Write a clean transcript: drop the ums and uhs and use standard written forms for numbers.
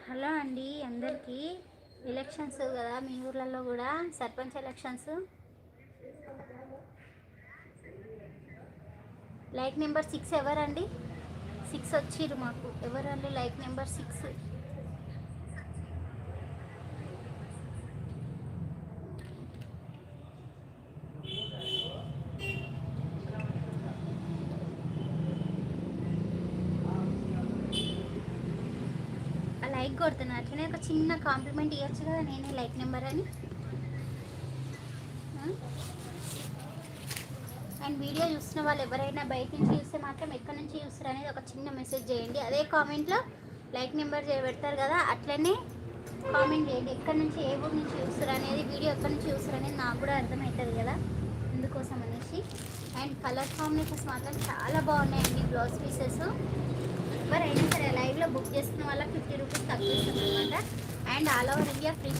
Hello అండి అందరికీ. Elections కదా మీ ఊర్లలో కూడా, సర్పంచ్ ఎలక్షన్స్. లైక్ నెంబర్ 6 ఎవరండి? 6 వచ్చిర్రు మాకు. ఎవరండి లైక్ నెంబర్ 6? లైక్ కొడుతున్నా, అట్లనే ఒక చిన్న కాంప్లిమెంట్ ఇవ్వచ్చు కదా, నేనే లైక్ నెంబర్ అని. అండ్ వీడియో చూస్తున్న వాళ్ళు ఎవరైనా బయట నుంచి చూస్తే మాత్రం ఎక్కడి నుంచి చూస్తారు అనేది ఒక చిన్న మెసేజ్ చేయండి. అదే కామెంట్లో లైక్ నెంబర్ పెడతారు కదా, అట్లనే కామెంట్ చేయండి. ఎక్కడి నుంచి, ఏ ఊరు నుంచి చూస్తారు అనేది, వీడియో ఎక్కడి నుంచి చూస్తారు అనేది నాకు కూడా అర్థమవుతుంది కదా, అందుకోసం అనేసి. అండ్ కలర్ కాంబినేషన్స్ మాత్రం చాలా బాగున్నాయండి. బ్లౌజ్ పీసెస్ ఎవరైనా సరే లైవ్లో బుక్ చేసుకున్న వాళ్ళకి 50 రూపీస్ తక్కువ ఇస్తాం అనమాట. And all over India free